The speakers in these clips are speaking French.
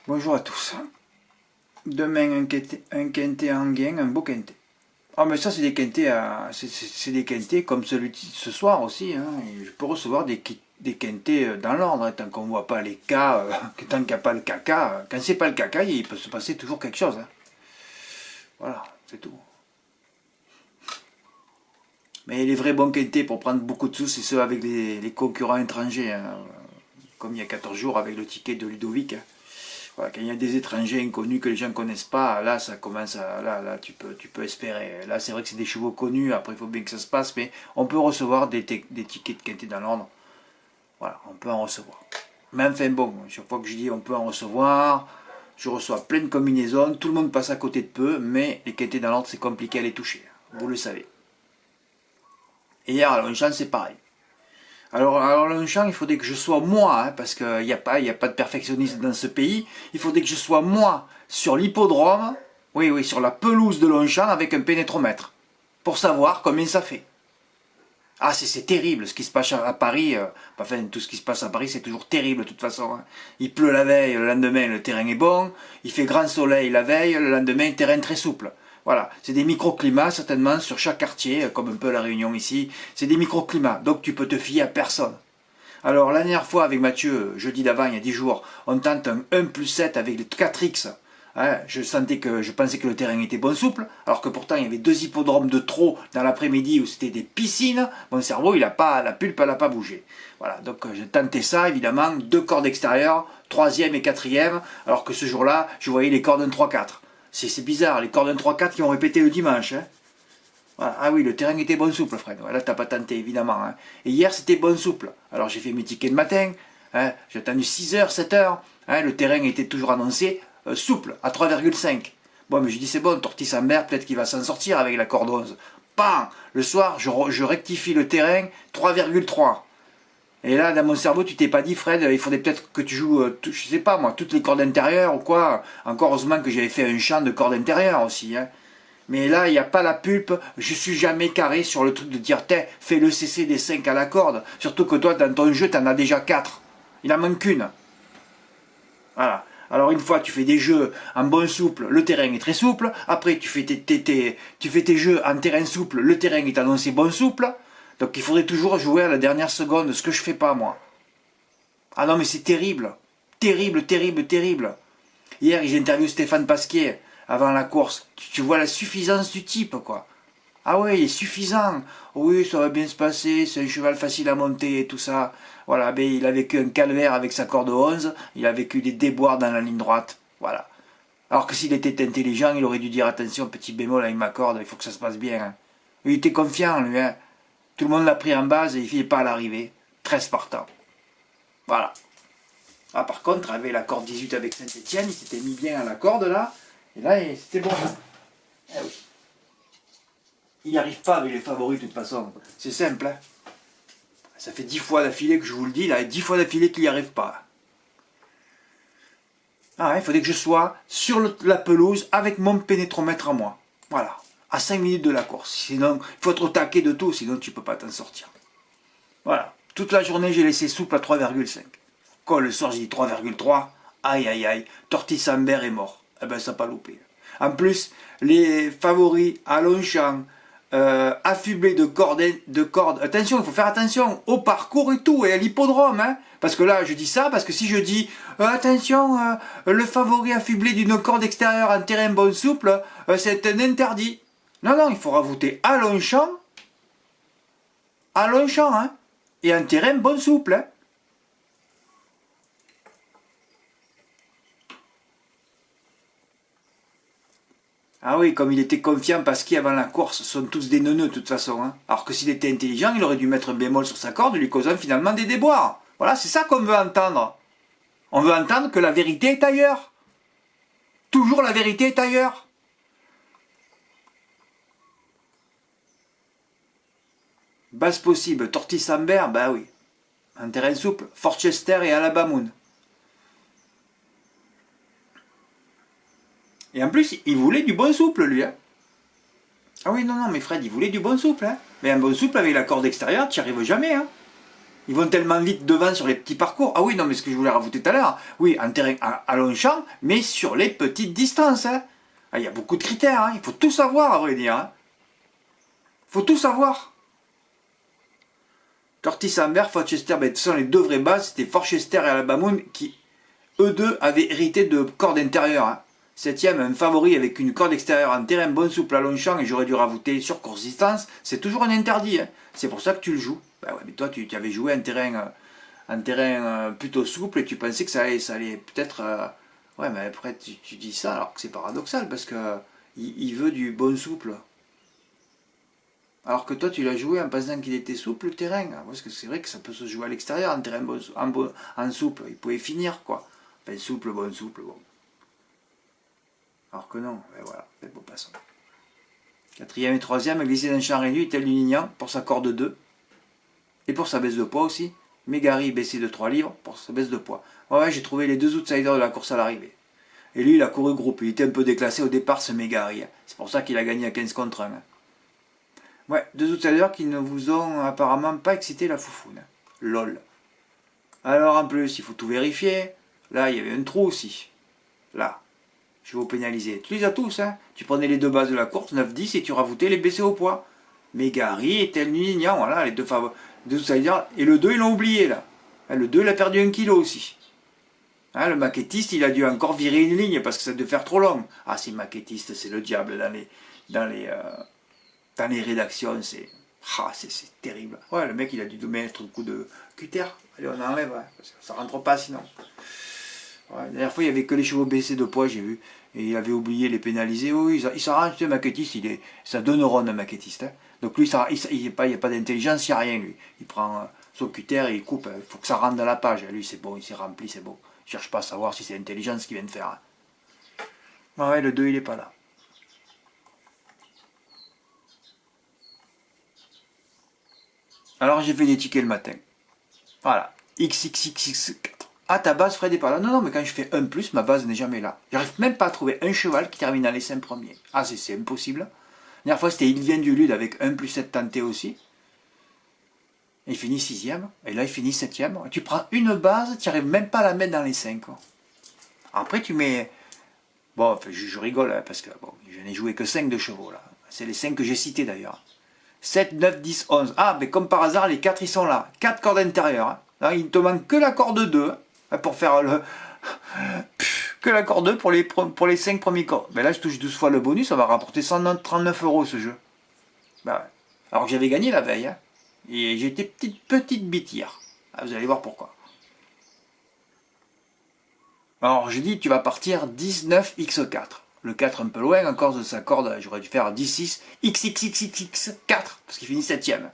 Bonjour à tous. Demain un quintet en gain, un beau quintet. Ah mais ça c'est des quintets c'est des quintets comme celui de ce soir aussi. Hein. Et je peux recevoir des quintets dans l'ordre, hein, tant qu'on voit pas les cas, tant qu'il n'y a pas le caca. Quand c'est pas le caca, il peut se passer toujours quelque chose. Hein. Voilà, c'est tout. Mais les vrais bons quintets pour prendre beaucoup de sous, c'est ceux avec les concurrents étrangers. Hein. Comme il y a 14 jours avec le ticket de Ludovic. Hein. Voilà, quand il y a des étrangers inconnus que les gens ne connaissent pas, là ça commence à. Là tu peux espérer. Là c'est vrai que c'est des chevaux connus, après il faut bien que ça se passe, mais on peut recevoir des tickets de quintet dans l'ordre. Voilà, on peut en recevoir. Mais enfin bon, chaque fois que je dis on peut en recevoir, je reçois plein de combinaisons, tout le monde passe à côté de peu, mais les quintets dans l'ordre c'est compliqué à les toucher. Vous le savez. Et hier à Longchamp c'est pareil. Alors Longchamp, il faudrait que je sois moi, hein, parce qu'il n'y a pas de perfectionniste dans ce pays. Il faudrait que je sois moi sur l'hippodrome, oui, sur la pelouse de Longchamp avec un pénétromètre, pour savoir combien ça fait. Ah, c'est terrible ce qui se passe à Paris. Enfin, tout ce qui se passe à Paris, c'est toujours terrible de toute façon. Hein. Il pleut la veille, le lendemain, le terrain est bon. Il fait grand soleil la veille, le lendemain, terrain très souple. Voilà, c'est des microclimats certainement sur chaque quartier, comme un peu la Réunion ici. C'est des microclimats, donc tu peux te fier à personne. Alors la dernière fois avec Mathieu, jeudi d'avant, il y a 10 jours, on tente un 1+7 avec les 4X. Hein, je pensais que le terrain était bon souple, alors que pourtant il y avait 2 hippodromes de trop dans l'après-midi où c'était des piscines. Mon cerveau, la pulpe, elle n'a pas bougé. Voilà, donc j'ai tenté ça, évidemment, 2 cordes extérieures, 3e et 4e, alors que ce jour-là, je voyais les cordes 1-3-4. C'est bizarre, les cordes 1-3-4 qui ont répété le dimanche. Hein. Voilà. Ah oui, le terrain était bon souple, Fred. Là, t'as pas tenté, évidemment. Hein. Et hier, c'était bon souple. Alors, j'ai fait mes tickets de matin. Hein. J'ai attendu 6h, 7h. Hein. Le terrain était toujours annoncé souple, à 3,5. Bon, mais je dis, c'est bon, Tortis-Ambert, peut-être qu'il va s'en sortir avec la corde 11. Bam! Le soir, je rectifie le terrain, 3,3. Et là, dans mon cerveau, tu t'es pas dit, Fred, il faudrait peut-être que tu joues, je sais pas moi, toutes les cordes intérieures ou quoi. Encore heureusement que j'avais fait un chant de cordes intérieures aussi. Hein. Mais là, il n'y a pas la pulpe, je suis jamais carré sur le truc de dire, fais le CC des 5 à la corde. Surtout que toi, dans ton jeu, tu en as déjà 4. Il en manque une. Voilà. Alors une fois, tu fais des jeux en bon souple, le terrain est très souple. Après, tu fais tes jeux en terrain souple, le terrain est annoncé bon souple. Donc il faudrait toujours jouer à la dernière seconde, ce que je fais pas moi. Ah non mais c'est terrible. Terrible, terrible, terrible. Hier j'ai interviewé Stéphane Pasquier avant la course. Tu vois la suffisance du type quoi. Ah ouais, il est suffisant. Oui, ça va bien se passer, c'est un cheval facile à monter et tout ça. Voilà, ben, il a vécu un calvaire avec sa corde 11, il a vécu des déboires dans la ligne droite. Voilà. Alors que s'il était intelligent, il aurait dû dire attention, petit bémol avec ma corde, il faut que ça se passe bien. Hein. Il était confiant lui, hein. Tout le monde l'a pris en base et il ne finit pas à l'arrivée. 13 partants. Voilà. Ah, par contre, avec la corde 18 avec Saint-Etienne, il s'était mis bien à la corde là. Et là, c'était bon. Eh oui. Il n'y arrive pas avec les favoris de toute façon. C'est simple. Hein. Ça fait 10 fois d'affilée que je vous le dis. Là, 10 fois d'affilée qu'il n'y arrive pas. Ah, il faudrait que je sois sur la pelouse avec mon pénétromètre à moi. Voilà. À 5 minutes de la course. Sinon, il faut être au taquet de tout, sinon tu ne peux pas t'en sortir. Voilà. Toute la journée, j'ai laissé souple à 3,5. Quand le soir, j'ai dit 3,3, aïe aïe aïe, Tortis-Ambert est mort. Eh ben, ça n'a pas loupé. En plus, les favoris à Longchamp, affublés de cordes. Attention, il faut faire attention au parcours et tout, et à l'hippodrome. Hein, parce que là, je dis ça, parce que si je dis, attention, le favori affublé d'une corde extérieure en terrain bon souple, c'est un interdit. Non, non, il faut rajouter à Longchamp, hein, et en terrain bon souple. Hein. Ah oui, comme il était confiant parce qu'avant la course, ce sont tous des neuneux de toute façon. Hein. Alors que s'il était intelligent, il aurait dû mettre un bémol sur sa corde, lui causant finalement des déboires. Voilà, c'est ça qu'on veut entendre. On veut entendre que la vérité est ailleurs. Toujours la vérité est ailleurs. Basse possible, Tortis-Ambert, bah oui. En terrain souple, Forchester et Alabamoun. Et en plus, il voulait du bon souple, lui. Hein. Ah oui, non, mais Fred, il voulait du bon souple. Hein. Mais un bon souple avec la corde extérieure, tu n'y arrives jamais. Hein. Ils vont tellement vite devant sur les petits parcours. Ah oui, non, mais ce que je voulais rajouter tout à l'heure, oui, en terrain à long champ, mais sur les petites distances. Hein. Ah, il y a beaucoup de critères, hein. Il faut tout savoir, à vrai dire. Hein. Il faut tout savoir. Curtis Amber, Forchester, ben, ce sont les deux vraies bases. C'était Forchester et Alabama Moon qui, eux deux, avaient hérité de cordes intérieures. Hein. Septième, un favori avec une corde extérieure en terrain bon souple à long champ, et j'aurais dû rajouter sur courte distance. C'est toujours un interdit. Hein. C'est pour ça que tu le joues. Ben ouais, mais toi, tu avais joué un terrain plutôt souple et tu pensais que ça allait peut-être... ouais, mais après, tu dis ça alors que c'est paradoxal parce que il veut du bon souple. Alors que toi, tu l'as joué en pensant qu'il était souple, le terrain. Parce que c'est vrai que ça peut se jouer à l'extérieur, en terrain en souple. Il pouvait finir, quoi. Enfin, souple, bon. Alors que non, ben voilà, ben bon, passons. Quatrième et troisième, glisser d'un champ réduit, tel du Nignan, pour sa corde 2. Et pour sa baisse de poids aussi. Mégari baissé de 3 livres pour sa baisse de poids. Ouais, j'ai trouvé les deux outsiders de la course à l'arrivée. Et lui, il a couru groupe. Il était un peu déclassé au départ, ce Mégari. C'est pour ça qu'il a gagné à 15 contre 1. Ouais, deux outsiders qui ne vous ont apparemment pas excité la foufoune. Lol. Alors en plus, il faut tout vérifier. Là, il y avait un trou aussi. Là. Je vais vous pénaliser. Tu les as tous, hein. Tu prenais les deux bases de la course, 9-10, et tu rajoutais les baissés au poids. Mégari et Tel Nignan, voilà, les deux outsiders. Et le 2, ils l'ont oublié, là. Le 2, il a perdu 1 kilo aussi. Hein, le maquettiste, il a dû encore virer une ligne parce que ça devait faire trop long. Ah, c'est maquettiste, c'est le diable dans les rédactions, c'est terrible. Ouais, le mec, il a dû mettre un coup de cutter. Allez, on enlève, hein, parce que ça rentre pas sinon. Ouais, la dernière fois, il n'y avait que les chevaux baissés de poids, j'ai vu. Et il avait oublié les pénaliser. Oui, il s'arrange, tu sais, maquettiste, ça donne ronde, un maquettiste. Hein. Donc lui, il n'y a pas d'intelligence, il n'y a rien, lui. Il prend son cutter et il coupe. Il faut que ça rentre dans la page. Lui, c'est bon, il s'est rempli, c'est bon. Il ne cherche pas à savoir si c'est intelligent ce qu'il vient de faire. Hein. Ouais, le 2, il n'est pas là. Alors, j'ai fait des tickets le matin. Voilà. XXXX4. Ah, ta base, Fred est pas là. Non, mais quand je fais 1 plus, ma base n'est jamais là. J'arrive même pas à trouver un cheval qui termine dans les 5 premiers. Ah, c'est impossible. La dernière fois, c'était Il vient du Lude avec 1 plus 7 tenté aussi. Et il finit 6ème. Et là, il finit 7ème. Tu prends une base, tu n'arrives même pas à la mettre dans les 5. Après, tu mets... Bon, enfin, je rigole, hein, parce que bon, je n'ai joué que 5 de chevaux, là. C'est les 5 que j'ai cités, d'ailleurs. 7, 9, 10, 11. Ah, mais comme par hasard, les 4, ils sont là. 4 cordes intérieures. Hein. Là, il ne te manque que la corde 2. Hein, pour faire le... que la corde 2 pour les 5 premiers cordes. Mais là, je touche 12 fois le bonus, ça va rapporter 139 € ce jeu. Bah ouais. Alors que j'avais gagné la veille. Hein. Et j'étais petite bitière. Ah, vous allez voir pourquoi. Alors, je dis, tu vas partir 19x4. Le 4 un peu loin, encore de sa corde, j'aurais dû faire 16, xxxxx4, parce qu'il finit 7ème.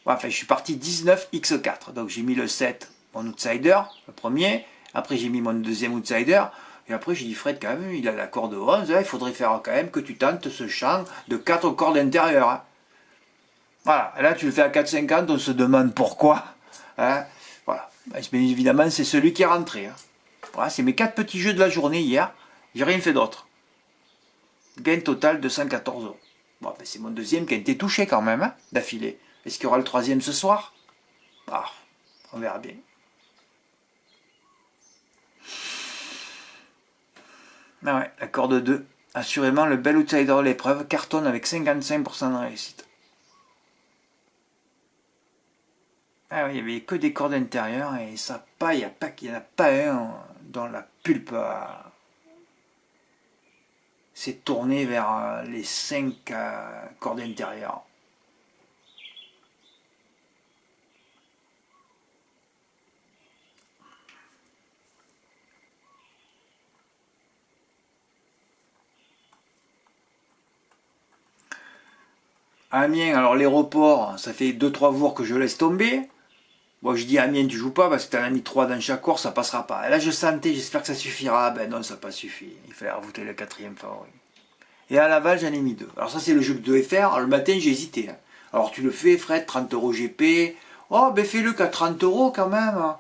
Enfin, je suis parti 19x4. Donc j'ai mis le 7, mon outsider, le premier. Après, j'ai mis mon deuxième outsider. Et après, j'ai dit, Fred, quand même, il a la corde 11. Hein, il faudrait faire quand même que tu tentes ce champ de 4 cordes intérieures. Hein. Voilà. Et là, tu le fais à 4,50. On se demande pourquoi. Hein. Voilà. Bien évidemment, c'est celui qui est rentré. Hein. Voilà, c'est mes 4 petits jeux de la journée hier. J'ai rien fait d'autre. Gain total de 114 €. Bon, ben c'est mon deuxième qui a été touché quand même, hein, d'affilée. Est-ce qu'il y aura le troisième ce soir? Ah, on verra bien. Ah ouais, la corde 2. Assurément, le bel outsider de l'épreuve cartonne avec 55% de réussite. Ah oui, il n'y avait que des cordes intérieures et ça paille, il n'y en a pas un dans la pulpe s'est tourné vers les 5 cordes intérieures. Amiens, alors l'aéroport, ça fait 2-3 jours que je laisse tomber. Bon, je dis Amiens, tu joues pas parce que tu en as mis 3 dans chaque course, ça passera pas. Et là, je sentais, j'espère que ça suffira. Ben non, ça n'a pas suffi. Il fallait rajouter le 4e favori. Et à Laval, j'en ai mis 2. Alors ça, c'est le jeu que je devais faire. Alors, le matin, j'ai hésité. Hein. Alors tu le fais, Fred, 30 € GP. Oh, ben fais-le qu'à 30 € quand même.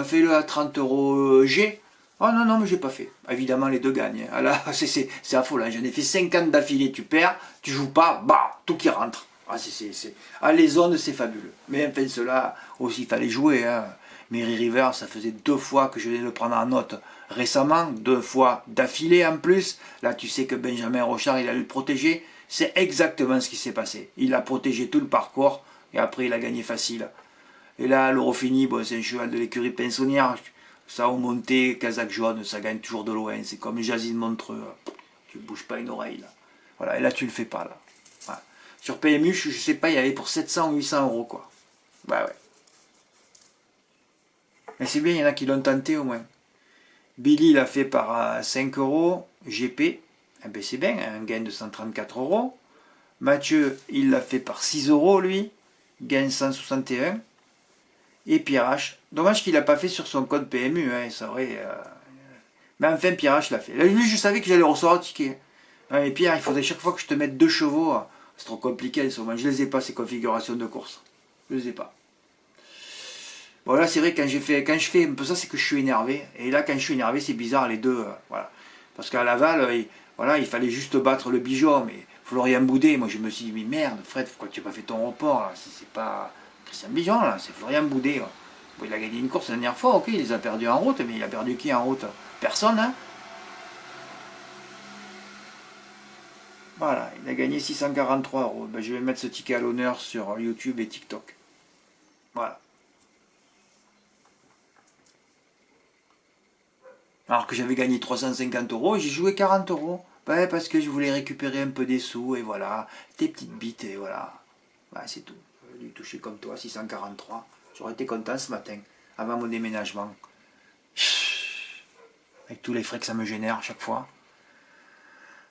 Fais-le à 30 € G. Oh non, mais j'ai pas fait. Évidemment, les deux gagnent. Ah là, c'est affolant. J'en ai fait 50 d'affilée, tu perds, tu joues pas, bah, tout qui rentre. Ah, ah, les zones, c'est fabuleux. Mais enfin, cela aussi, il fallait jouer. Hein. Mary River, ça faisait 2 fois que je venais de le prendre en note récemment, 2 fois d'affilée en plus. Là, tu sais que Benjamin Rochard, il a le protéger. C'est exactement ce qui s'est passé. Il a protégé tout le parcours et après, il a gagné facile. Et là, l'Eurofini, bon, c'est un cheval de l'écurie Pinsonnière. Ça, au monté, Kazakh jaune, ça gagne toujours de loin. C'est comme Jazzy de Montreux. Tu ne bouges pas une oreille, là. Voilà, et là, tu le fais pas, là. Voilà. Sur PMU, je sais pas, il y avait pour 700 ou 800 euros, quoi. Bah ouais. Mais c'est bien, il y en a qui l'ont tenté, au moins. Billy l'a fait par 5 euros. GP, eh ben c'est bien, un gain de 134 euros. Mathieu, il l'a fait par 6 euros, lui. Gain 161. Et Pierre H. Dommage qu'il n'a pas fait sur son code PMU, hein, ça aurait... Mais enfin, Pierre H l'a fait. Là, lui, je savais que j'allais recevoir le ticket. Ouais, mais Pierre, il faudrait chaque fois que je te mette 2 chevaux. C'est trop compliqué, en ce moment. Je les ai pas, ces configurations de course. Je les ai pas. Bon, là, c'est vrai, quand je fais un peu ça, c'est que je suis énervé. Et là, quand je suis énervé, c'est bizarre, les deux. Voilà. Parce qu'à Laval, voilà, il fallait juste battre le Bijon. Mais Florian Boudet, moi, je me suis dit, mais merde, Fred, pourquoi tu n'as pas fait ton report là? C'est pas Christian Bijon, là, c'est Florian Boudet. Bon, il a gagné une course la dernière fois, ok, il les a perdus en route, mais il a perdu qui en route? Personne, hein. Voilà, il a gagné 643 euros. Ben, je vais mettre ce ticket à l'honneur sur YouTube et TikTok. Voilà. Alors que j'avais gagné 350 euros et j'ai joué 40 euros. Ben, parce que je voulais récupérer un peu des sous et voilà. Des petites bites et voilà. Ben, c'est tout. Je vais lui toucher comme toi, 643. J'aurais été content ce matin, avant mon déménagement. Avec tous les frais que ça me génère à chaque fois.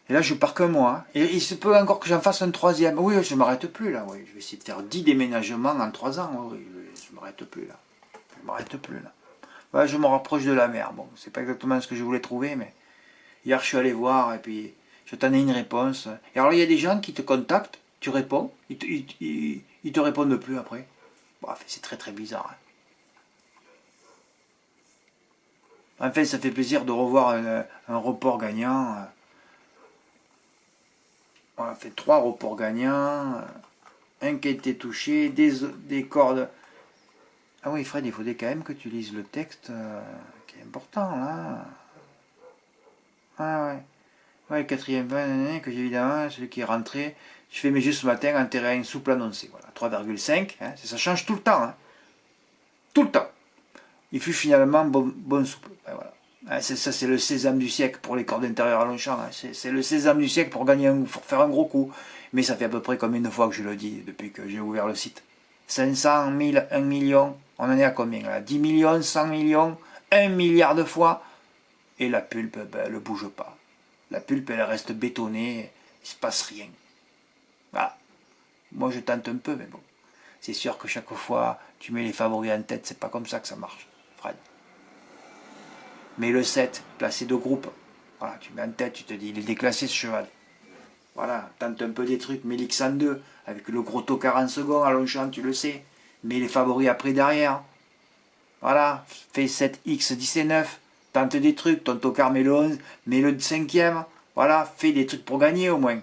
Et là, je pars que moi. Et il se peut encore que j'en fasse un troisième. Oui, je ne m'arrête plus là. Oui. Je vais essayer de faire 10 déménagements en 3 ans. Oui, je ne m'arrête plus là. Je ne m'arrête plus là. Ouais, je me rapproche de la mer. Bon, c'est pas exactement ce que je voulais trouver, mais hier, je suis allé voir et puis je t'en ai une réponse. Et alors, il y a des gens qui te contactent, tu réponds, ils te répondent plus après. Bref, c'est très très bizarre. Hein. Enfin, ça fait plaisir de revoir un report gagnant. On a fait 3 reports gagnants, un qui a été touché, des cordes. Ah oui, Fred, il faudrait quand même que tu lises le texte qui est important là. Ah ouais. Ouais, le quatrième point que j'ai évidemment, celui qui est rentré. Je fais mes jeux ce matin en terrain souple annoncé. Voilà, 3,5. Hein, ça change tout le temps. Hein. Tout le temps. Il fut finalement bon souple. Ouais, voilà. Ah, ça, c'est le sésame du siècle pour les cordes intérieures à Longchamp. Hein. C'est le sésame du siècle pour pour faire un gros coup. Mais ça fait à peu près combien de fois que je le dis depuis que j'ai ouvert le site? 500 000, 1 million. On en est à combien là? 10 millions, 100 millions, 1 milliard de fois. Et la pulpe, ben, elle ne bouge pas. La pulpe, elle reste bétonnée. Il ne se passe rien. Voilà. Moi, je tente un peu, mais bon. C'est sûr que chaque fois, tu mets les favoris en tête. C'est pas comme ça que ça marche, Fred. Mais le 7, placé de groupe. Voilà, tu mets en tête, tu te dis, il est déclassé ce cheval. Voilà, tente un peu des trucs, mets l'X102, avec le gros tocard en second à Longchamp, tu le sais. Mets les favoris après derrière. Voilà, fais 7X19, tente des trucs, ton tocard mets le 11, mets le 5e. Voilà, fais des trucs pour gagner au moins.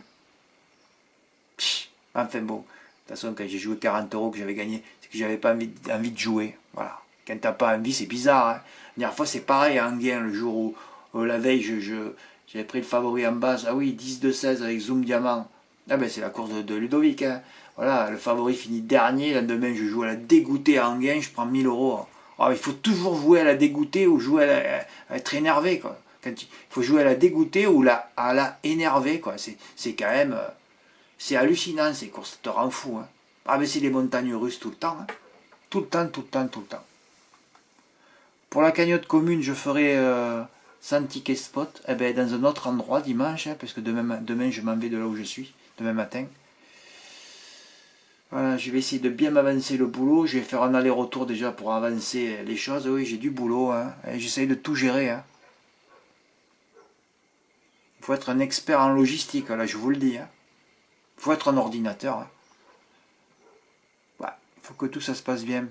Enfin bon, de toute façon, quand j'ai joué 40 euros que j'avais gagné, c'est que j'avais pas envie de jouer. Voilà. Quand t'as pas envie, c'est bizarre. Hein. La dernière fois, c'est pareil à Anguin, le jour où la veille, j'avais pris le favori en base. Ah oui, 10 de 16 avec Zoom Diamant. Ah ben, c'est la course de Ludovic. Hein. Voilà, le favori finit dernier. Le lendemain, je joue à la dégoûtée à Anguin, je prends 1000 euros. Alors, il faut toujours jouer à la dégoûtée ou jouer à être énervé. Quoi. Il faut jouer à la dégoûtée ou à la énervé. C'est quand même. C'est hallucinant ces courses, ça te rend fou. Hein. Ah mais c'est les montagnes russes tout le temps. Hein. Tout le temps, tout le temps, tout le temps. Pour la cagnotte commune, je ferai 100 tickets spot eh ben, dans un autre endroit dimanche, hein, parce que demain je m'en vais de là où je suis, demain matin. Voilà, je vais essayer de bien m'avancer le boulot. Je vais faire un aller-retour déjà pour avancer les choses. Oui, j'ai du boulot. Hein, j'essaye de tout gérer. Hein. Il faut être un expert en logistique, là, je vous le dis. Hein. Il faut être un ordinateur. Hein. Ouais, il faut que tout ça se passe bien.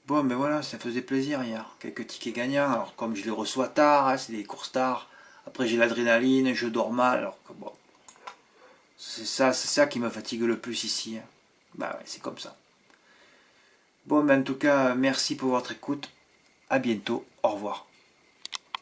Bon, ben voilà, ça faisait plaisir hier. Quelques tickets gagnants. Alors, comme je les reçois tard, hein, c'est des courses tard. Après j'ai l'adrénaline, je dors mal, alors que bon, c'est ça qui me fatigue le plus ici. Hein. Bah ouais, c'est comme ça. Bon, mais en tout cas, merci pour votre écoute. À bientôt. Au revoir.